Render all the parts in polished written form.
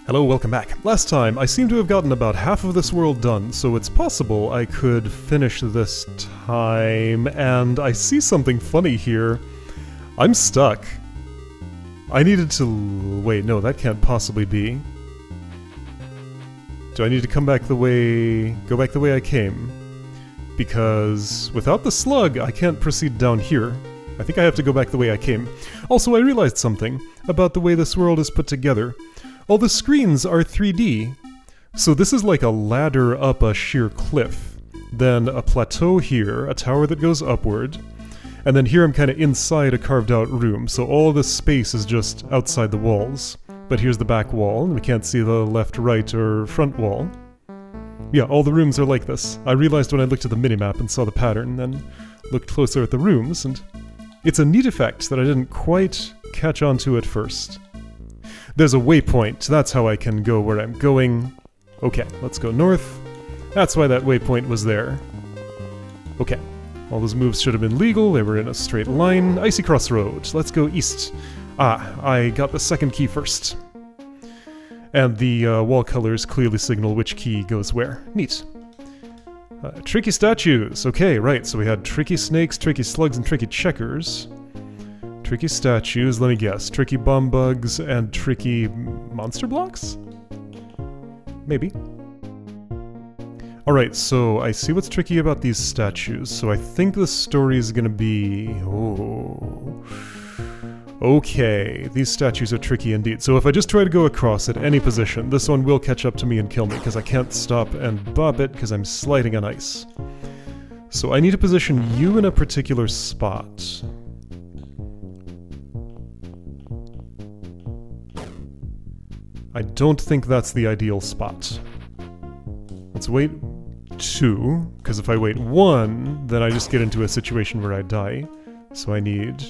Hello, welcome back. Last time, I seem to have gotten about half of this world done, so it's possible I could finish this time, and I see something funny here. I'm stuck. I needed to... wait, no, that can't possibly be. Do I need to come back the way... go back the way I came? Because without the slug, I can't proceed down here. I think I have to go back the way I came. Also, I realized something about the way this world is put together. All the screens are 3D, so this is like a ladder up a sheer cliff, then a plateau here, a tower that goes upward, and then here I'm kind of inside a carved out room, so all this space is just outside the walls. But here's the back wall, and we can't see the left, right, or front wall. Yeah, all the rooms are like this. I realized when I looked at the minimap and saw the pattern, then looked closer at the rooms, and it's a neat effect that I didn't quite catch on to at first. There's a waypoint, that's how I can go where I'm going. Okay, let's go north. That's why that waypoint was there. Okay, all those moves should have been legal, they were in a straight line. Icy Crossroad, let's go east. Ah, I got the second key first. And the wall colors clearly signal which key goes where. Neat. Tricky statues, okay, right, so we had tricky snakes, tricky slugs, and tricky checkers. Tricky statues, let me guess. Tricky bomb bugs and tricky monster blocks? Maybe. Alright, so I see what's tricky about these statues, so I think the story is gonna be... oh... okay, these statues are tricky indeed. So if I just try to go across at any position, this one will catch up to me and kill me, because I can't stop and bop it because I'm sliding on ice. So I need to position you in a particular spot. I don't think that's the ideal spot. Let's wait 2, because if I wait 1, then I just get into a situation where I die. So I need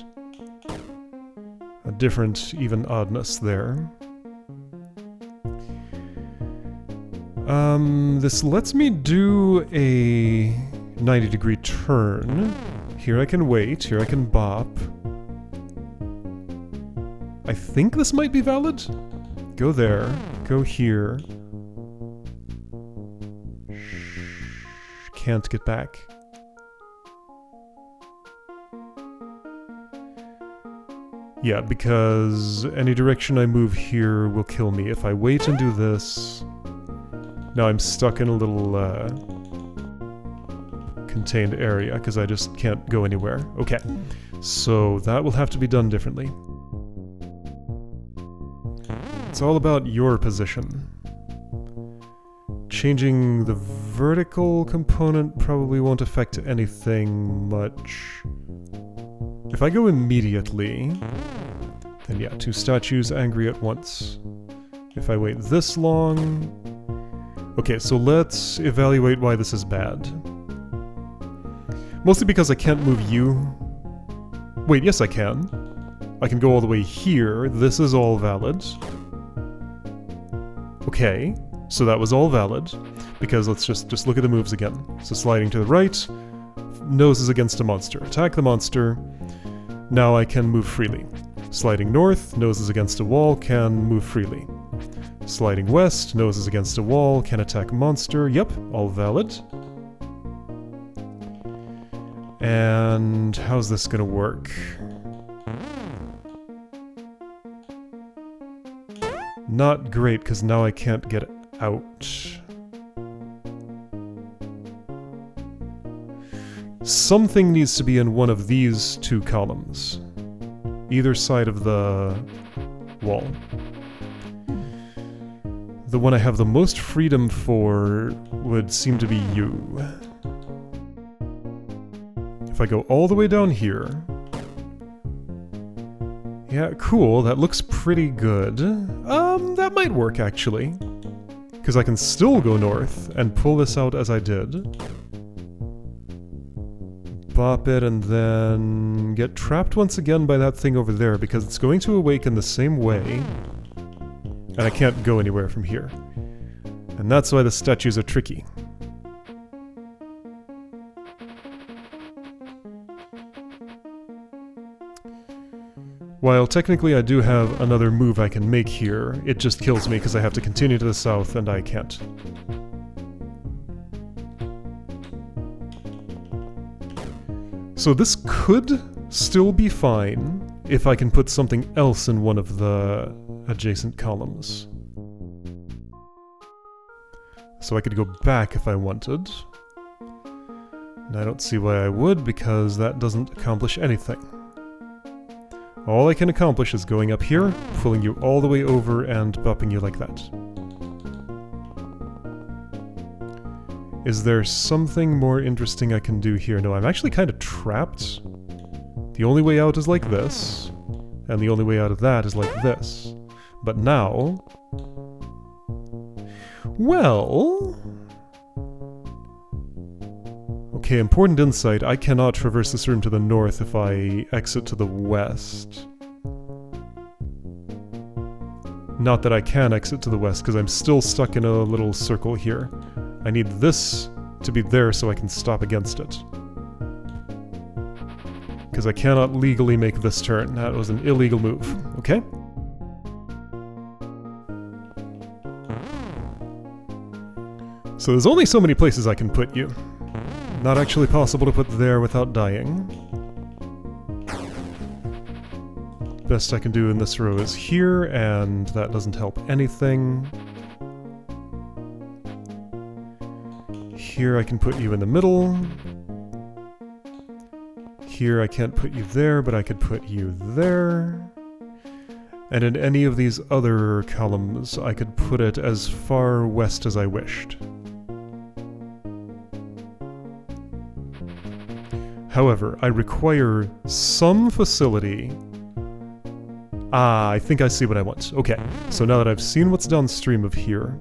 a different, even oddness there. This lets me do a 90-degree turn. Here I can wait, here I can bop. I think this might be valid. Go there, go here. Can't get back. Yeah, because any direction I move here will kill me. If I wait and do this... now I'm stuck in a little contained area, because I just can't go anywhere. Okay, so that will have to be done differently. It's all about your position. Changing the vertical component probably won't affect anything much. If I go immediately, then yeah, 2 statues angry at once. If I wait this long... okay, so let's evaluate why this is bad. Mostly because I can't move you. Wait, yes I can. I can go all the way here. This is all valid. Okay, so that was all valid, because let's just look at the moves again. So sliding to the right, nose is against a monster. Attack the monster. Now I can move freely. Sliding north, nose is against a wall, can move freely. Sliding west, nose is against a wall, can attack monster. Yep, all valid. And how's this gonna work? Not great, because now I can't get out. Something needs to be in one of these 2 columns. Either side of the wall. The one I have the most freedom for would seem to be you. If I go all the way down here... yeah, cool, that looks pretty good. That might work, actually. Because I can still go north and pull this out as I did. Bop it and then get trapped once again by that thing over there because it's going to awaken the same way. And I can't go anywhere from here. And that's why the statues are tricky. While technically I do have another move I can make here, it just kills me because I have to continue to the south and I can't. So this could still be fine if I can put something else in one of the adjacent columns. So I could go back if I wanted. And I don't see why I would, because that doesn't accomplish anything. All I can accomplish is going up here, pulling you all the way over and bumping you like that. Is there something more interesting I can do here? No, I'm actually kind of trapped. The only way out is like this, and the only way out of that is like this. But now... well... okay, important insight. I cannot traverse this room to the north if I exit to the west. Not that I can exit to the west, because I'm still stuck in a little circle here. I need this to be there so I can stop against it. Because I cannot legally make this turn. That was an illegal move, okay? So there's only so many places I can put you. Not actually possible to put there without dying. Best I can do in this row is here, and that doesn't help anything. Here I can put you in the middle. Here I can't put you there, but I could put you there. And in any of these other columns, I could put it as far west as I wished. However, I require some facility. Ah, I think I see what I want. Okay, so now that I've seen what's downstream of here,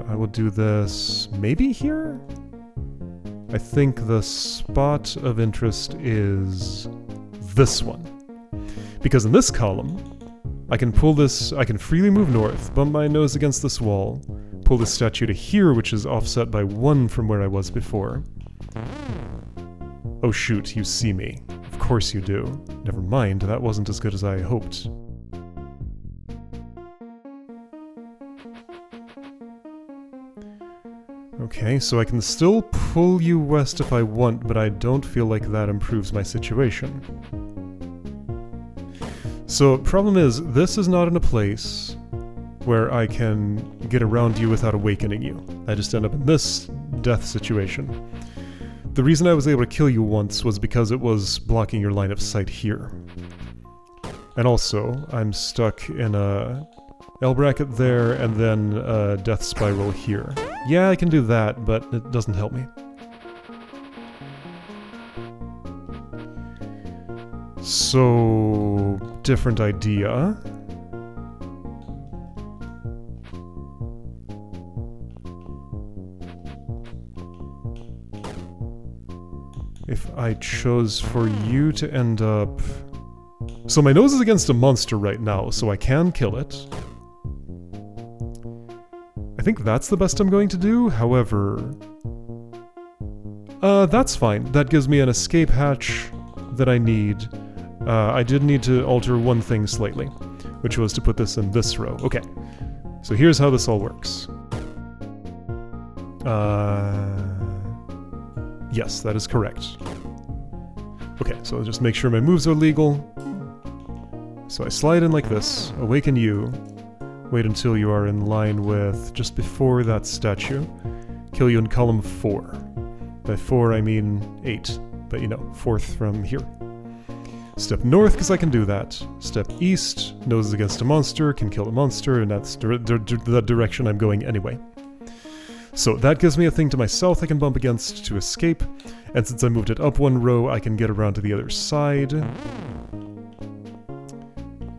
I will do this maybe here? I think the spot of interest is this one. Because in this column, I can pull this, I can freely move north, bump my nose against this wall, pull this statue to here, which is offset by 1 from where I was before. Oh shoot, you see me. Of course you do. Never mind, that wasn't as good as I hoped. Okay, so I can still pull you west if I want, but I don't feel like that improves my situation. So, problem is, this is not in a place where I can get around you without awakening you. I just end up in this death situation. The reason I was able to kill you once was because it was blocking your line of sight here. And also, I'm stuck in a L bracket there, and then a death spiral here. Yeah, I can do that, but it doesn't help me. So, different idea. If I chose for you to end up... So my nose is against a monster right now, so I can kill it. I think that's the best I'm going to do, however... that's fine. That gives me an escape hatch that I need. I did need to alter one thing slightly, which was to put this in this row. Okay, so here's how this all works. Yes, that is correct. Okay, so I'll just make sure my moves are legal. So I slide in like this, awaken you, wait until you are in line with just before that statue, kill you in column 4. By 4 I mean 8, but you know, 4th from here. Step north, because I can do that. Step east, noses against a monster, can kill a monster, and that's the direction I'm going anyway. So that gives me a thing to my south I can bump against to escape, and since I moved it up 1 row, I can get around to the other side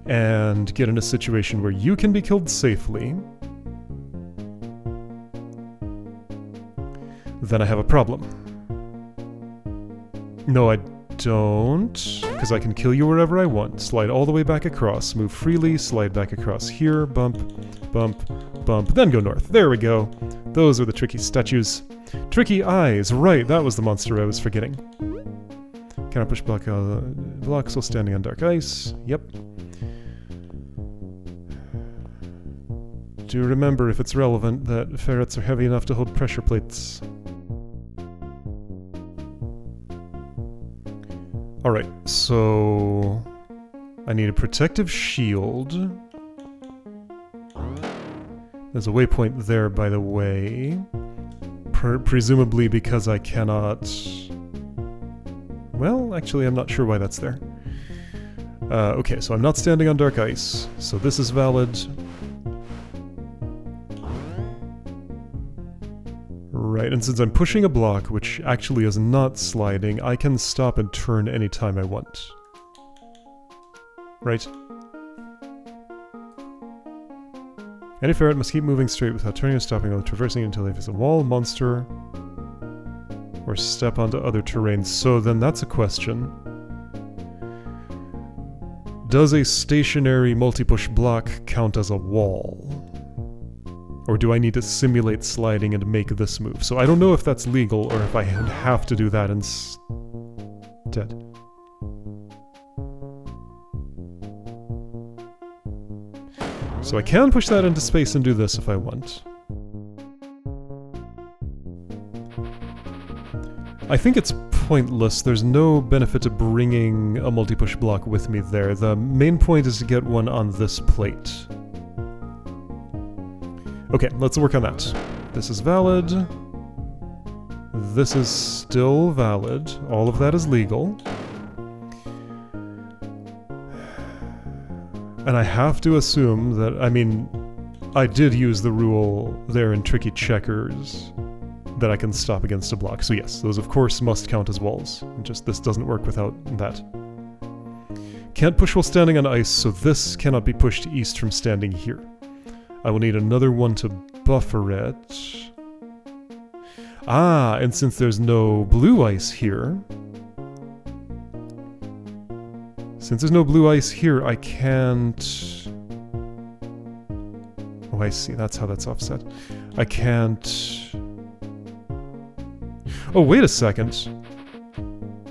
and get in a situation where you can be killed safely. Then I have a problem. No, I don't, because I can kill you wherever I want. Slide all the way back across, move freely, slide back across here, bump, bump, bump, then go north. There we go. Those are the tricky statues. Tricky eyes, right, that was the monster I was forgetting. Cannot push blocks while standing on dark ice. Yep. Do remember, if it's relevant, that ferrets are heavy enough to hold pressure plates. Alright, so... I need a protective shield. There's a waypoint there, by the way. Presumably because I cannot... Well, actually, I'm not sure why that's there. Okay, so I'm not standing on dark ice, so this is valid. Right, and since I'm pushing a block, which actually is not sliding, I can stop and turn anytime I want. Right? Any ferret must keep moving straight without turning or stopping or traversing until they face a wall, monster, or step onto other terrains. So then that's a question. Does a stationary multi-push block count as a wall? Or do I need to simulate sliding and make this move? So I don't know if that's legal or if I have to do that instead. So I can push that into space and do this if I want. I think it's pointless. There's no benefit to bringing a multi-push block with me there. The main point is to get one on this plate. Okay, let's work on that. This is valid. This is still valid. All of that is legal. And I have to assume that, I mean, I did use the rule there in Tricky Checkers that I can stop against a block. So yes, those of course must count as walls. Just this doesn't work without that. Can't push while standing on ice, so this cannot be pushed east from standing here. I will need another one to buffer it. Ah, and since there's no blue ice here... Since there's no blue ice here, I can't... Oh, I see. That's how that's offset. I can't... Oh, wait a second.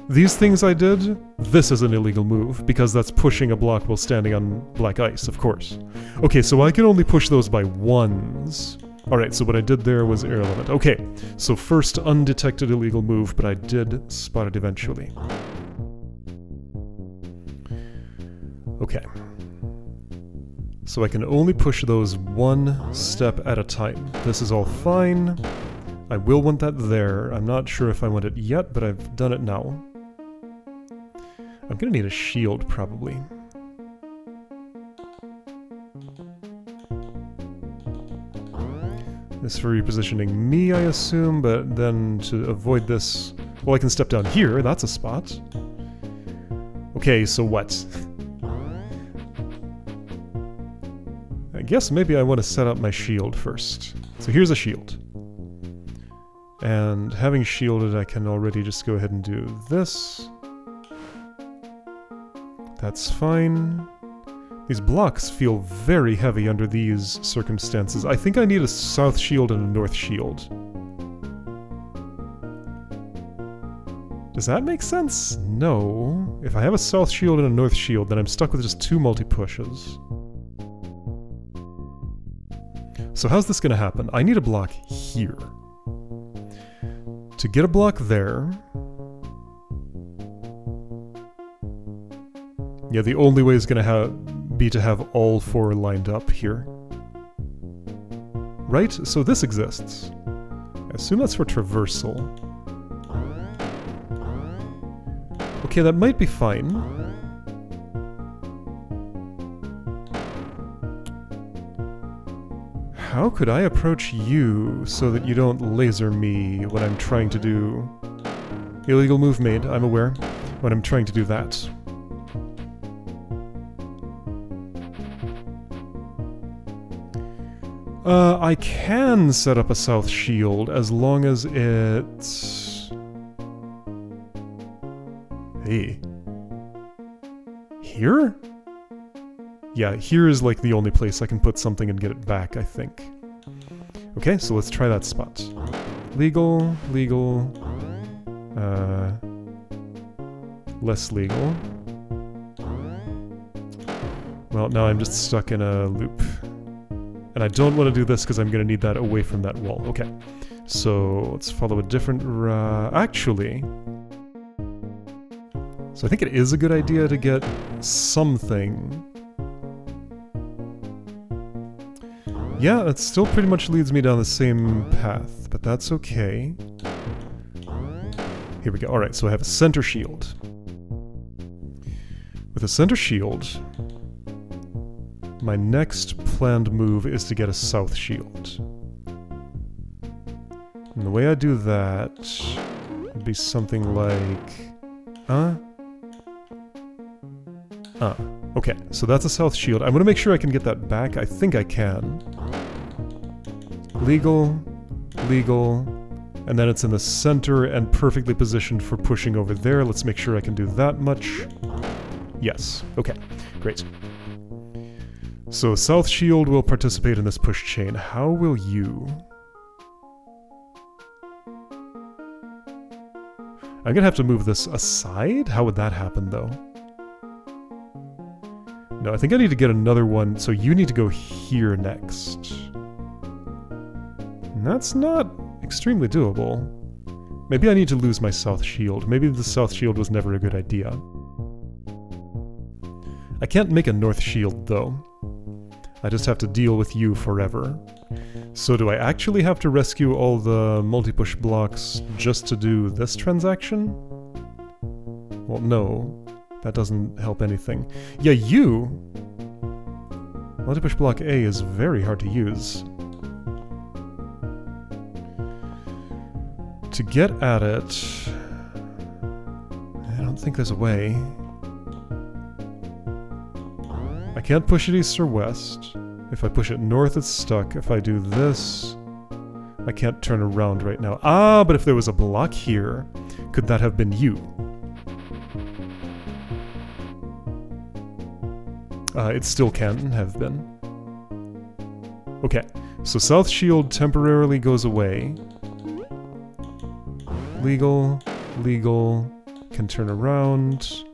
These things I did, this is an illegal move, because that's pushing a block while standing on black ice, of course. Okay, so I can only push those by ones. Alright, so what I did there was irrelevant. Okay, so first undetected illegal move, but I did spot it eventually. Okay. So I can only push those one step at a time. This is all fine. I will want that there. I'm not sure if I want it yet, but I've done it now. I'm gonna need a shield, probably. This for repositioning me, I assume, but then to avoid this... Well, I can step down here, that's a spot. Okay, so what? I guess maybe I want to set up my shield first. So here's a shield. And having shielded, I can already just go ahead and do this. That's fine. These blocks feel very heavy under these circumstances. I think I need a south shield and a north shield. Does that make sense? No. If I have a south shield and a north shield, then I'm stuck with just two multi-pushes. So how's this gonna happen? I need a block here. To get a block there... Yeah, the only way is gonna be to have all four lined up here. Right? So this exists. I assume that's for traversal. Okay, that might be fine. How could I approach you so that you don't laser me when I'm trying to do... Illegal move made, I'm aware, when I'm trying to do that. I can set up a south shield as long as it's... Hey. Here? Yeah, here is like the only place I can put something and get it back, I think. Okay, so let's try that spot. Legal, legal... less legal. Well, now I'm just stuck in a loop. And I don't want to do this because I'm going to need that away from that wall. Okay, so let's follow a different route. Actually, so I think it is a good idea to get something. Yeah, it still pretty much leads me down the same path, but that's okay. Here we go. Alright, so I have a center shield. With a center shield, my next planned move is to get a south shield. And the way I do that would be something like... okay, so that's a south shield. I'm gonna make sure I can get that back. I think I can. Legal, legal, and then it's in the center and perfectly positioned for pushing over there. Let's make sure I can do that much. Yes, okay, great. So south shield will participate in this push chain. How will you? I'm gonna have to move this aside? How would that happen though? No, I think I need to get another one, so you need to go here next. And that's not extremely doable. Maybe I need to lose my south shield. Maybe the south shield was never a good idea. I can't make a north shield, though. I just have to deal with you forever. So do I actually have to rescue all the multi-push blocks just to do this transaction? Well, no. That doesn't help anything. Yeah, you! Multi-push block A is very hard to use. To get at it... I don't think there's a way. I can't push it east or west. If I push it north, it's stuck. If I do this... I can't turn around right now. Ah, but if there was a block here, could that have been you? It still can have been. Okay, so south shield temporarily goes away. Legal, legal, can turn around.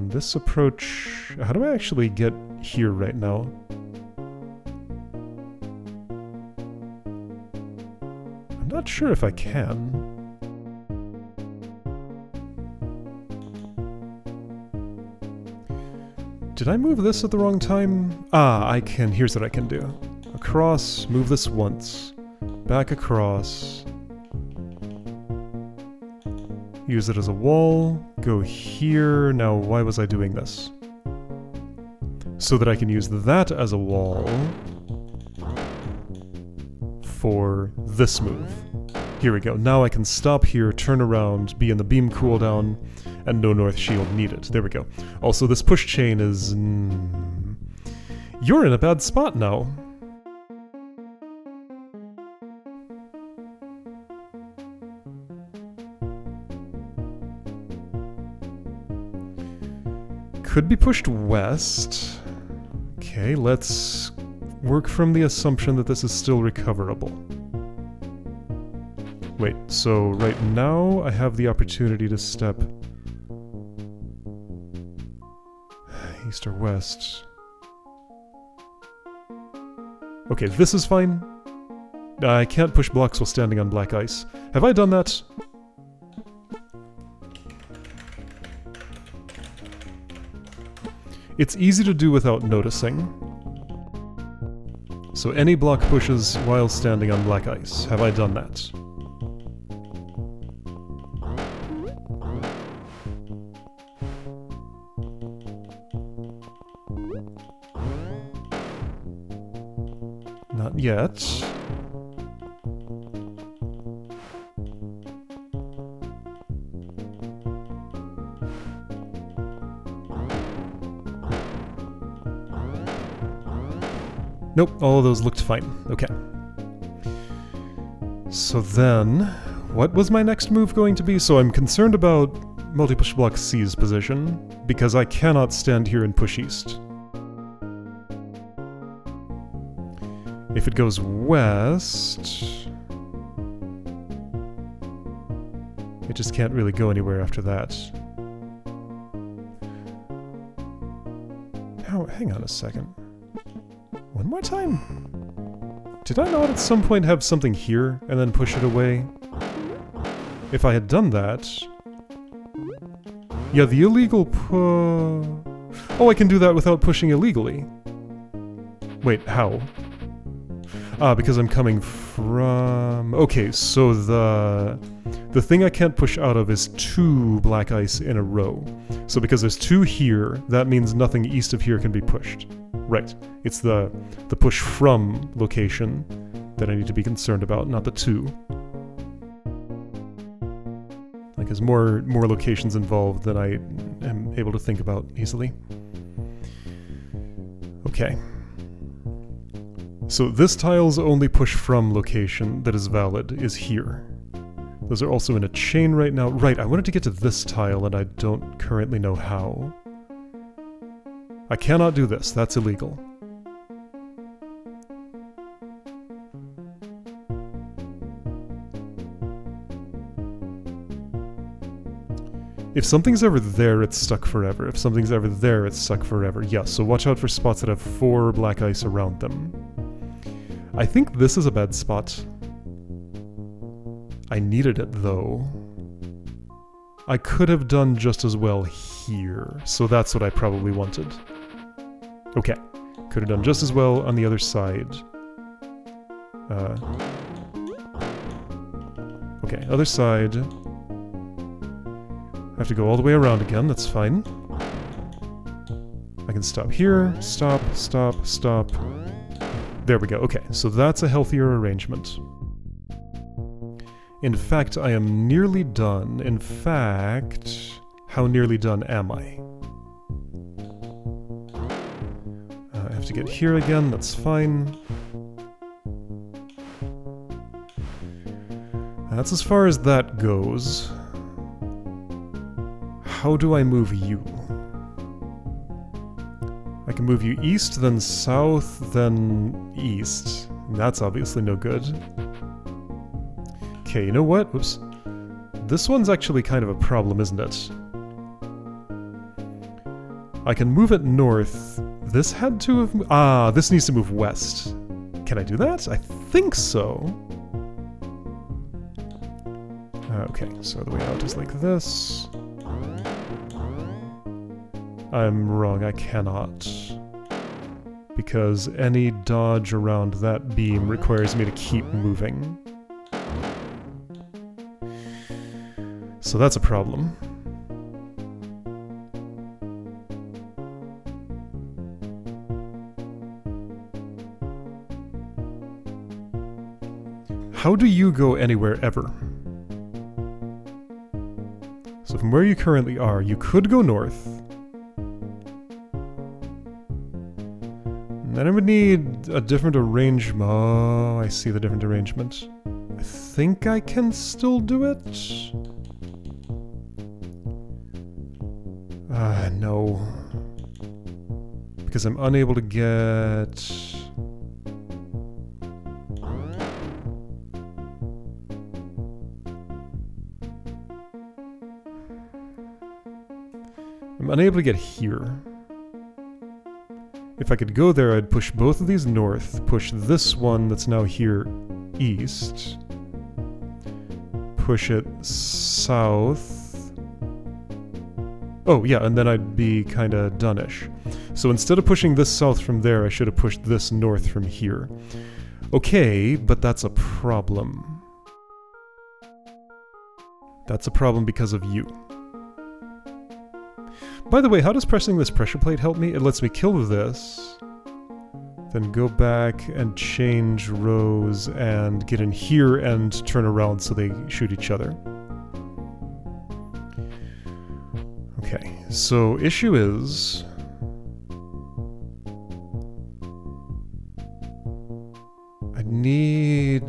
This approach... How do I actually get here right now? I'm not sure if I can. Did I move this at the wrong time? Ah, I can. Here's what I can do. Across, move this once. Back across. Use it as a wall. Go here. Now, why was I doing this? So that I can use that as a wall for this move. Here we go. Now I can stop here, turn around, be in the beam cooldown, and no north shield needed. There we go. Also, this push chain is... You're in a bad spot now. Could be pushed west. Okay, let's work from the assumption that this is still recoverable. Wait, so right now I have the opportunity to step... East or west. Okay, this is fine. I can't push blocks while standing on black ice. Have I done that? It's easy to do without noticing. So any block pushes while standing on black ice. Have I done that? Not yet. Nope, all of those looked fine. Okay. So then, what was my next move going to be? So I'm concerned about multi-push block C's position, because I cannot stand here and push east. If it goes west... It just can't really go anywhere after that. Now, hang on a second. One more time. Did I not at some point have something here and then push it away? If I had done that... Yeah, the illegal oh, I can do that without pushing illegally. Wait, how? Ah, because I'm coming from... Okay, so the thing I can't push out of is 2 black ice in a row. So because there's 2 here, that means nothing east of here can be pushed. Right. It's the push from location that I need to be concerned about, not the 2. Like, there's more locations involved than I am able to think about easily. Okay. So this tile's only push from location that is valid is here. Those are also in a chain right now. Right, I wanted to get to this tile and I don't currently know how. I cannot do this, that's illegal. If something's ever there, it's stuck forever. If something's ever there, it's stuck forever. Yes, so watch out for spots that have 4 black ice around them. I think this is a bad spot. I needed it, though. I could have done just as well here, so that's what I probably wanted. Okay, could have done just as well on the other side. Okay, other side. I have to go all the way around again, that's fine. I can stop here, stop, stop, stop. There we go, okay, so that's a healthier arrangement. In fact, I am nearly done. In fact, how nearly done am I? I have to get here again, that's fine. That's as far as that goes. How do I move you? I can move you east, then south, then east. That's obviously no good. Okay, you know what? Whoops. This one's actually kind of a problem, isn't it? I can move it north. This had to have... Ah, this needs to move west. Can I do that? I think so. Okay, so the way out is like this. I'm wrong, I cannot. Because any dodge around that beam requires me to keep moving. So that's a problem. How do you go anywhere ever? So from where you currently are, you could go north. And then I would need a different arrangement. Oh, I see the different arrangement. I think I can still do it. No. Because I'm unable to get... I'm unable to get here. If I could go there, I'd push both of these north, push this one that's now here east, push it south. Oh, yeah, and then I'd be kinda done-ish. So instead of pushing this south from there, I should have pushed this north from here. Okay, but that's a problem. That's a problem because of you. By the way, how does pressing this pressure plate help me? It lets me kill this, then go back and change rows and get in here and turn around so they shoot each other. Okay, so issue is... I need...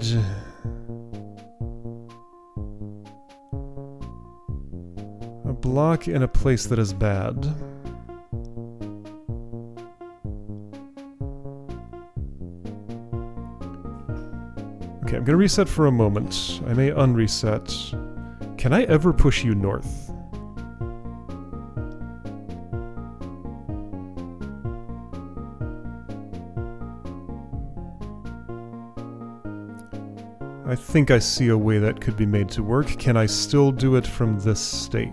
a block in a place that is bad. Okay, I'm gonna reset for a moment. I may unreset. Can I ever push you north? I think I see a way that could be made to work. Can I still do it from this state?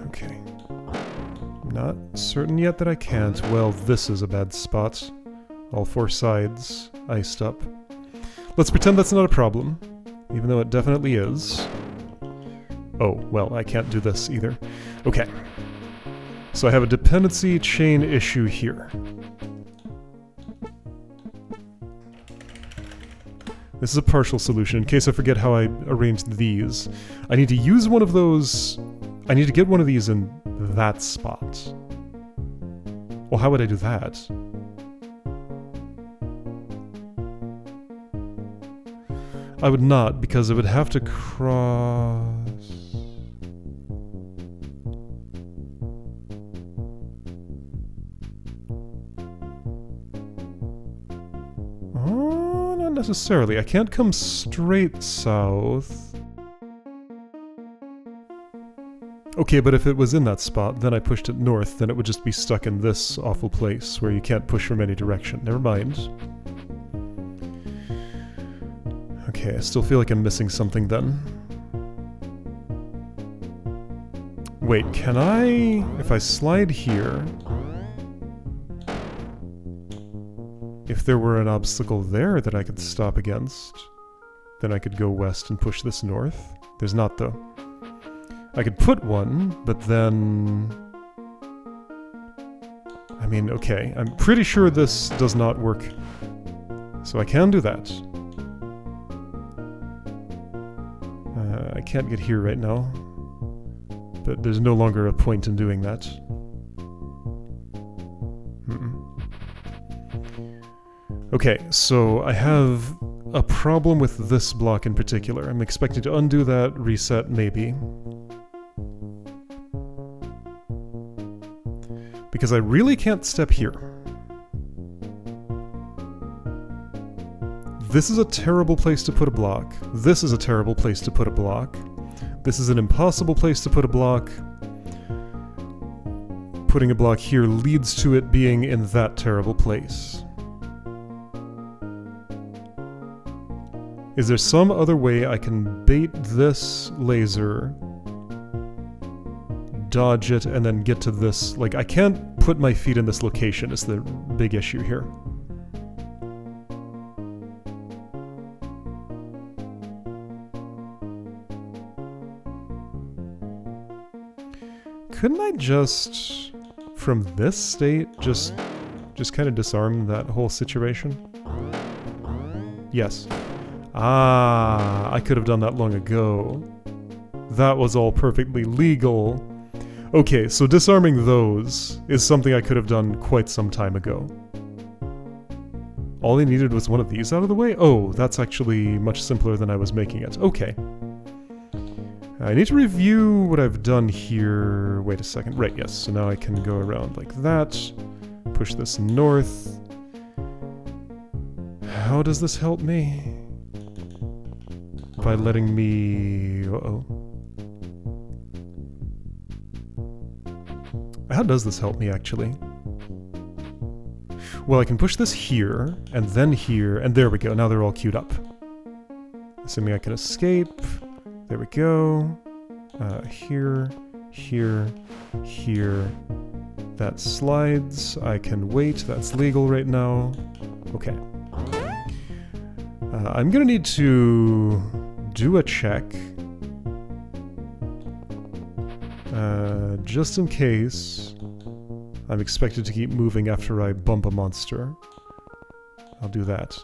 Okay. Not certain yet that I can't. Well, this is a bad spot. All four sides iced up. Let's pretend that's not a problem. Even though it definitely is. Oh, well, I can't do this either. Okay. So I have a dependency chain issue here. This is a partial solution, in case I forget how I arranged these. I need to use one of those... I need to get one of these in that spot. Well, how would I do that? I would not, because I would have to cross... Oh, not necessarily. I can't come straight south. Okay, but if it was in that spot, then I pushed it north, then it would just be stuck in this awful place where you can't push from any direction. Never mind. Okay, I still feel like I'm missing something then. Wait, can I... if I slide here... if there were an obstacle there that I could stop against, then I could go west and push this north? There's not, though. I could put one, but then... I mean, okay, I'm pretty sure this does not work. So I can do that. I can't get here right now, but there's no longer a point in doing that. Okay, so I have a problem with this block in particular. I'm expecting to undo that, reset, maybe. Because I really can't step here. This is a terrible place to put a block. This is a terrible place to put a block. This is an impossible place to put a block. Putting a block here leads to it being in that terrible place. Is there some other way I can bait this laser, dodge it, and then get to this? Like, I can't put my feet in this location is the big issue here. Couldn't I just, from this state, just kind of disarm that whole situation? Yes. Ah, I could have done that long ago. That was all perfectly legal. Okay, so disarming those is something I could have done quite some time ago. All I needed was one of these out of the way? Oh, that's actually much simpler than I was making it. Okay. I need to review what I've done here. Wait a second. Right, yes. So now I can go around like that. Push this north. How does this help me? By letting me... Uh-oh. How does this help me, actually? Well, I can push this here, and then here, and there we go. Now they're all queued up. Assuming I can escape. There we go. Here, here, here. That slides. I can wait. That's legal right now. Okay. I'm gonna need to do a check. Just in case I'm expected to keep moving after I bump a monster. I'll do that.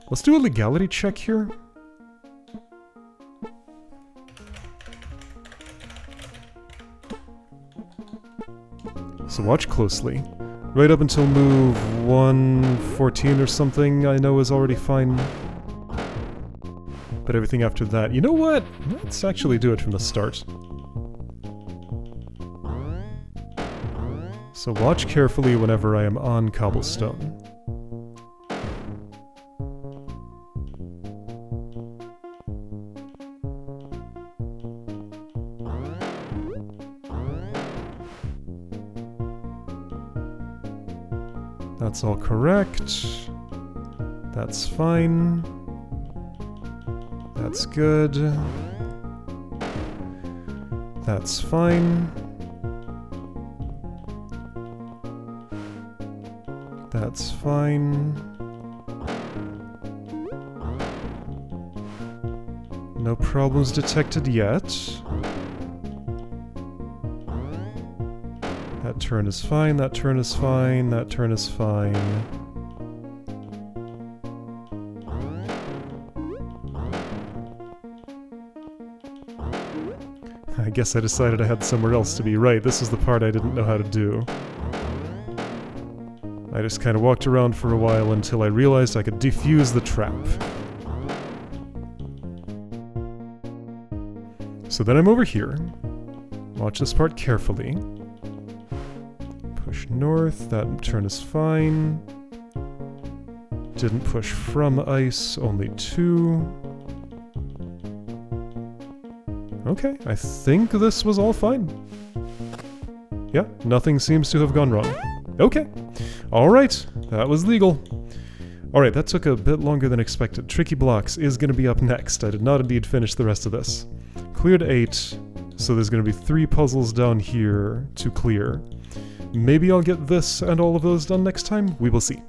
Let's do a legality check here. So watch closely. Right up until move 114 or something, I know is already fine. But everything after that... You know what? Let's actually do it from the start. So watch carefully whenever I am on cobblestone. That's all correct. That's fine. That's good. That's fine. That's fine. No problems detected yet. That turn is fine, that turn is fine, that turn is fine. I guess I decided I had somewhere else to be. Right, this is the part I didn't know how to do. I just kind of walked around for a while until I realized I could defuse the trap. So then I'm over here. Watch this part carefully. Push north, that turn is fine. Didn't push from ice, only 2. Okay, I think this was all fine. Yeah, nothing seems to have gone wrong. Okay, alright, that was legal. Alright, that took a bit longer than expected. Tricky Blocks is going to be up next. I did not indeed finish the rest of this. Cleared 8, so there's going to be 3 puzzles down here to clear. Maybe I'll get this and all of those done next time? We will see.